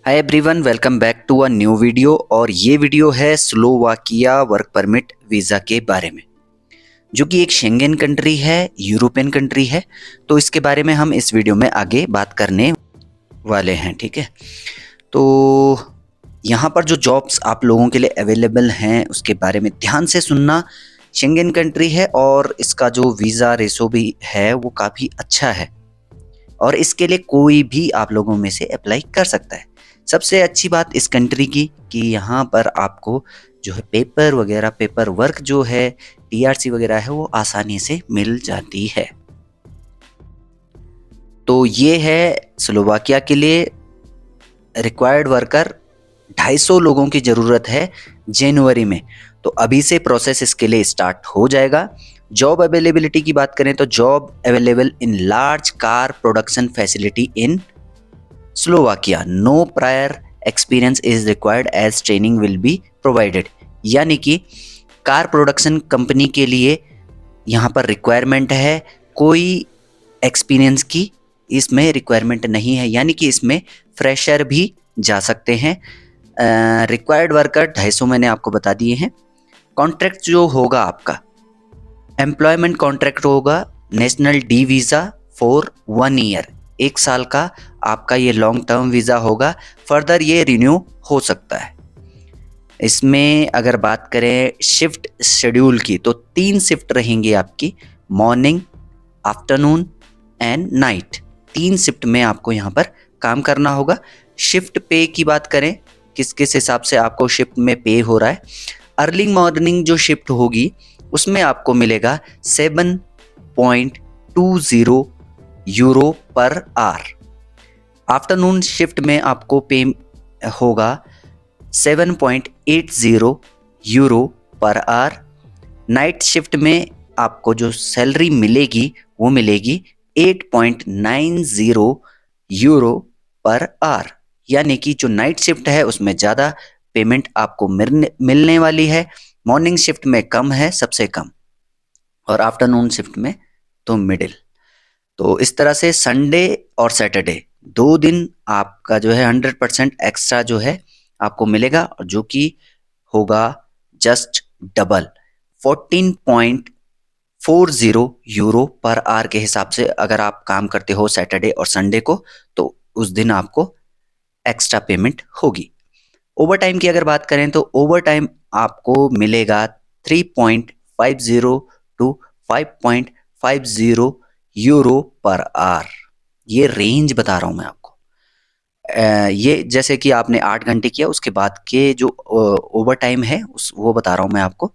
Hi everyone, welcome back to a new video. और ये video है स्लोवाकिया वर्क परमिट वीज़ा के बारे में, जो कि एक शेंगेन कंट्री है, यूरोपियन कंट्री है। तो इसके बारे में हम इस वीडियो में आगे बात करने वाले हैं, ठीक है। तो यहाँ पर जो जॉब्स आप लोगों के लिए अवेलेबल हैं उसके बारे में ध्यान से सुनना। शेंगेन कंट्री है और इसका जो वीज़ा रेशो भी है वो काफ़ी अच्छा है, और इसके लिए कोई भी आप लोगों में से अप्लाई कर सकता है। सबसे अच्छी बात इस कंट्री की कि यहाँ पर आपको जो है पेपर वर्क जो है, टीआरसी वगैरह है, वो आसानी से मिल जाती है। तो ये है स्लोवाकिया के लिए रिक्वायर्ड वर्कर 250 लोगों की ज़रूरत है जनवरी में। तो अभी से प्रोसेस इसके लिए स्टार्ट हो जाएगा। जॉब अवेलेबिलिटी की बात करें तो job available in large car production facility in Slovakia, no prior experience is required as training will be provided. यानी कि कार प्रोडक्शन कंपनी के लिए यहाँ पर रिक्वायरमेंट है, कोई एक्सपीरियंस की इसमें रिक्वायरमेंट नहीं है, यानी कि इसमें फ्रेशर भी जा सकते हैं। रिक्वायर्ड वर्कर 250 मैंने आपको बता दिए हैं। कॉन्ट्रैक्ट जो होगा आपका एम्प्लॉयमेंट कॉन्ट्रैक्ट होगा national D visa for 1 year, 1 साल का आपका ये लॉन्ग टर्म वीज़ा होगा। फर्दर ये रिन्यू हो सकता है। इसमें अगर बात करें शिफ्ट शेड्यूल की तो 3 शिफ्ट रहेंगी आपकी, morning, afternoon and night. 3 shift में आपको यहाँ पर काम करना होगा। शिफ्ट पे की बात करें, किस किस हिसाब से आपको शिफ्ट में पे हो रहा है। अर्ली मॉर्निंग जो शिफ्ट होगी उसमें आपको मिलेगा 7.20 euro per hour. Afternoon shift में आपको पे होगा 7.80 euro per hour. Night shift में आपको जो सैलरी मिलेगी वो मिलेगी 8.90 यूरो पर आवर। यानी कि जो नाइट शिफ्ट है उसमें ज़्यादा पेमेंट आपको मिलने वाली है, मॉर्निंग शिफ्ट में कम है, सबसे कम, और आफ्टरनून शिफ्ट में तो मिडिल। तो इस तरह से संडे और सैटरडे 2 दिन आपका जो है 100% एक्स्ट्रा जो है आपको मिलेगा, और जो कि होगा just double 14.40 euro per hour के हिसाब से। अगर आप काम करते हो सैटरडे और संडे को तो उस दिन आपको एक्स्ट्रा पेमेंट होगी। ओवर टाइम की अगर बात करें तो ओवर टाइम आपको मिलेगा 3.50 टू 5.50 यूरो पर आवर। ये रेंज बता रहा हूँ मैं आपको। ये जैसे कि आपने 8 घंटे किया उसके बाद के जो ओवर टाइम है वो बता रहा हूँ मैं आपको।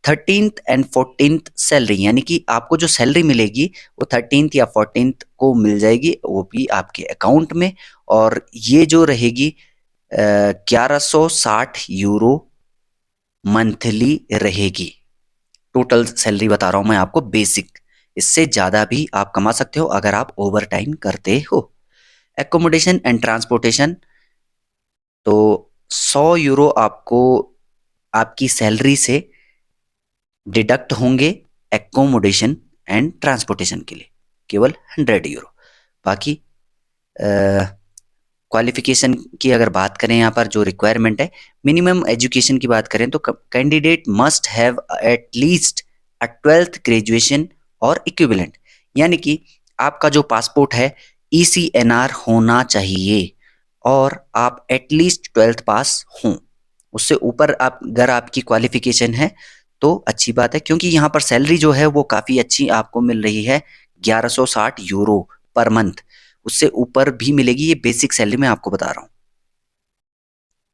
13th एंड 14th सैलरी, यानी कि आपको जो सैलरी मिलेगी वो 13th या 14th को मिल जाएगी, वो भी आपके अकाउंट में। और ये जो रहेगी 1160 यूरो मंथली रहेगी। टोटल सैलरी बता रहा हूँ मैं आपको बेसिक। इससे ज़्यादा भी आप कमा सकते हो अगर आप ओवर टाइम करते हो। एकोमोडेशन एंड ट्रांसपोर्टेशन तो 100 यूरो आपको आपकी सैलरी से डिडक्ट होंगे एकोमोडेशन एंड ट्रांसपोर्टेशन के लिए, केवल 100 यूरो। बाकी क्वालिफिकेशन की अगर बात करें, यहाँ पर जो रिक्वायरमेंट है, मिनिमम एजुकेशन की बात करें तो candidate must have at least a 12th graduation और इक्विवेलेंट। यानी कि आपका जो पासपोर्ट है ECNR होना चाहिए और आप एटलीस्ट 12th पास हों। उससे ऊपर आप अगर आपकी क्वालिफिकेशन है तो अच्छी बात है, क्योंकि यहाँ पर सैलरी जो है वो काफ़ी अच्छी आपको मिल रही है, 1160 यूरो पर मंथ। उससे ऊपर भी मिलेगी, ये बेसिक सैलरी मैं आपको बता रहा हूँ।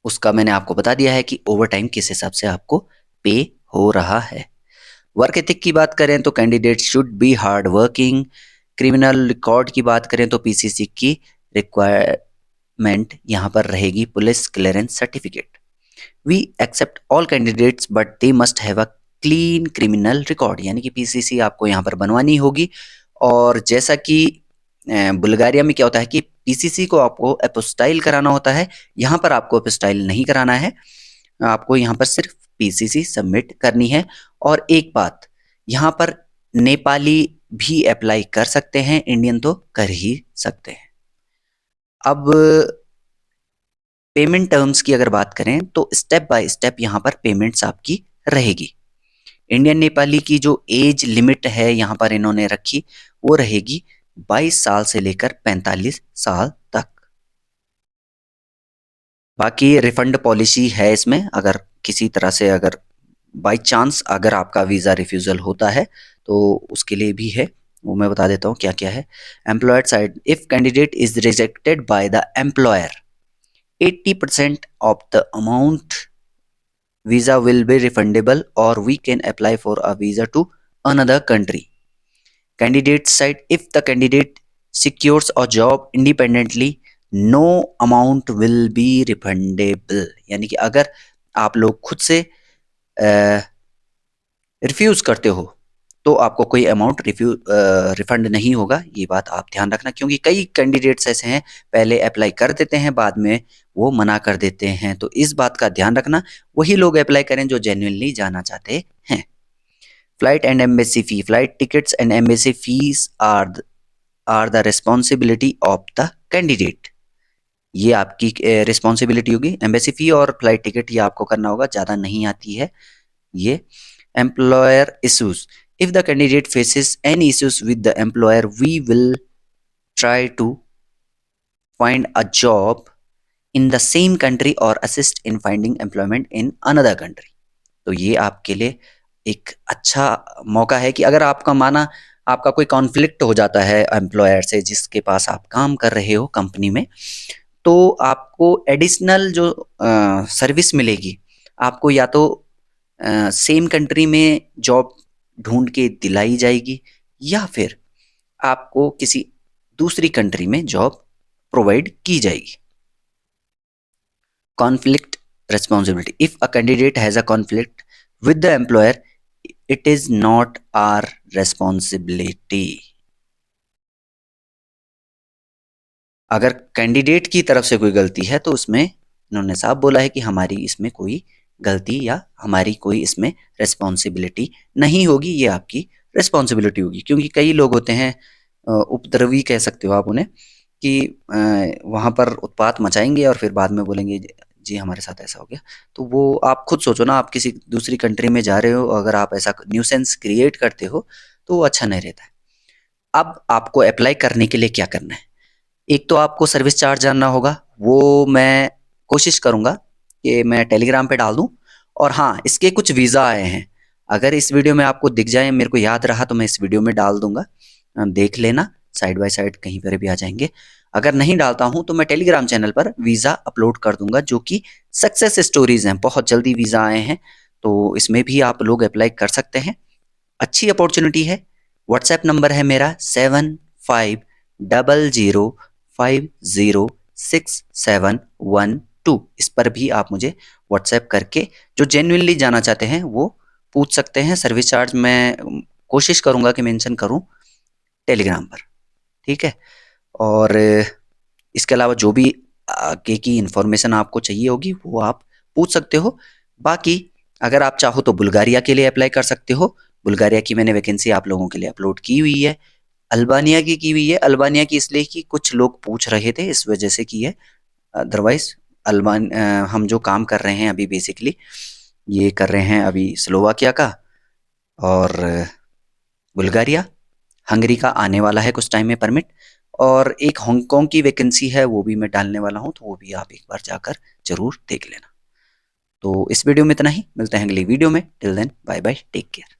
उसका मैंने आपको बता दिया है कि ओवर टाइम किस हिसाब से आपको पे हो रहा है। वर्क एथिक की बात करें तो candidate should be hard working. Criminal record की बात करें तो PCC की रिक्वायरमेंट यहाँ पर रहेगी police clearance certificate. We accept all candidates but they must have a clean criminal record, यानी कि PCC आपको यहाँ पर बनवानी होगी। और जैसा कि बुल्गारिया में क्या होता है कि PCC को आपको एपोस्टाइल कराना होता है, यहाँ पर आपको एपोस्टाइल नहीं कराना है, आपको यहाँ पर सिर्फ PCC सबमिट करनी है। और एक बात, यहाँ पर नेपाली भी अप्लाई कर सकते हैं, इंडियन तो कर ही सकते हैं। अब पेमेंट टर्म्स की अगर बात करें तो स्टेप बाय स्टेप यहाँ पर पेमेंट्स आपकी रहेगी। इंडियन नेपाली की जो एज लिमिट है यहाँ पर इन्होंने रखी वो रहेगी 22 साल से लेकर 45 साल तक। बाकी रिफंड पॉलिसी है इसमें, अगर किसी तरह से अगर बाय चांस अगर आपका वीज़ा रिफ्यूज़ल होता है तो उसके लिए भी है, वो मैं बता देता हूँ क्या क्या है। Employer side, if candidate is rejected by the employer 80% of the amount visa will be refundable or we can apply for a visa to another country. Candidate side, if the candidate secures a job independently no amount will be refundable, यानी कि अगर आप लोग खुद से refuse करते हो तो आपको कोई अमाउंट रिफंड नहीं होगा। ये बात आप ध्यान रखना, क्योंकि कई कैंडिडेट्स ऐसे हैं पहले अप्लाई कर देते हैं बाद में वो मना कर देते हैं, तो इस बात का ध्यान रखना। वही लोग अप्लाई करें जो जेन्युइनली जाना चाहते हैं। Flight and embassy fee, flight tickets and embassy fees are the responsibility of the candidate. ये आपकी रिस्पॉन्सिबिलिटी होगी। एम्बेसी फी और फ्लाइट टिकट ये आपको करना होगा, ज़्यादा नहीं आती है ये। employer issues, if the candidate faces any issues with the employer we will try to find a job in the same country or assist in finding employment in another country। तो ये आपके लिए एक अच्छा मौका है कि अगर आपका माना आपका कोई कॉन्फ्लिक्ट हो जाता है एम्प्लॉयर से जिसके पास आप काम कर रहे हो कंपनी में, तो आपको एडिशनल जो सर्विस मिलेगी, आपको या तो सेम कंट्री में जॉब ढूंढ के दिलाई जाएगी या फिर आपको किसी दूसरी कंट्री में जॉब प्रोवाइड की जाएगी। Conflict responsibility, if a candidate has a conflict with the employer it is not our responsibility. अगर कैंडिडेट की तरफ से कोई गलती है तो उसमें इन्होंने साफ बोला है कि हमारी इसमें कोई गलती या हमारी कोई इसमें रिस्पॉन्सिबिलिटी नहीं होगी, ये आपकी रिस्पॉन्सिबिलिटी होगी। क्योंकि कई लोग होते हैं उपद्रवी कह सकते हो आप उन्हें, कि वहाँ पर उत्पात मचाएंगे और फिर बाद में बोलेंगे जी हमारे साथ ऐसा हो गया। तो वो आप खुद सोचो ना, आप किसी दूसरी कंट्री में जा रहे हो, अगर आप ऐसा न्यूसेंस क्रिएट करते हो तो वो अच्छा नहीं रहता है। अब आपको अप्लाई करने के लिए क्या करना है, एक तो आपको सर्विस चार्ज जानना होगा, वो मैं कोशिश करूँगा कि मैं टेलीग्राम पे डाल दूं। और हाँ, इसके कुछ वीज़ा आए हैं, अगर इस वीडियो में आपको दिख जाए, मेरे को याद रहा तो मैं इस वीडियो में डाल दूंगा, देख लेना, साइड बाय साइड कहीं पर भी आ जाएंगे। अगर नहीं डालता हूं तो मैं टेलीग्राम चैनल पर वीज़ा अपलोड कर दूंगा जो कि सक्सेस स्टोरीज हैं, बहुत जल्दी वीज़ा आए हैं, तो इसमें भी आप लोग अप्लाई कर सकते हैं। अच्छी अपॉर्चुनिटी है। व्हाट्सएप नंबर है मेरा 7500506712। इस पर भी आप मुझे व्हाट्सएप करके जो जेन्युइनली जाना चाहते हैं वो पूछ सकते हैं। सर्विस चार्ज मैं कोशिश करूंगा कि मेंशन करूं टेलीग्राम पर, ठीक है। और इसके अलावा जो भी आगे की इन्फॉर्मेशन आपको चाहिए होगी वो आप पूछ सकते हो। बाकी अगर आप चाहो तो बुल्गारिया के लिए अप्लाई कर सकते हो। बुल्गारिया की मैंने वैकेंसी आप लोगों के लिए अपलोड की हुई है। अल्बानिया की हुई है। अल्बानिया की इसलिए कि कुछ लोग पूछ रहे थे, इस वजह से की है। अदरवाइज हम जो काम कर रहे हैं अभी बेसिकली ये कर रहे हैं अभी स्लोवाकिया का और बुल्गारिया। हंगरी का आने वाला है कुछ टाइम में परमिट, और एक हांगकांग की वैकेंसी है वो भी मैं डालने वाला हूँ, तो वो भी आप एक बार जाकर जरूर देख लेना। तो इस वीडियो में इतना ही, मिलते हैं अगली वीडियो में। Till then bye bye, take care.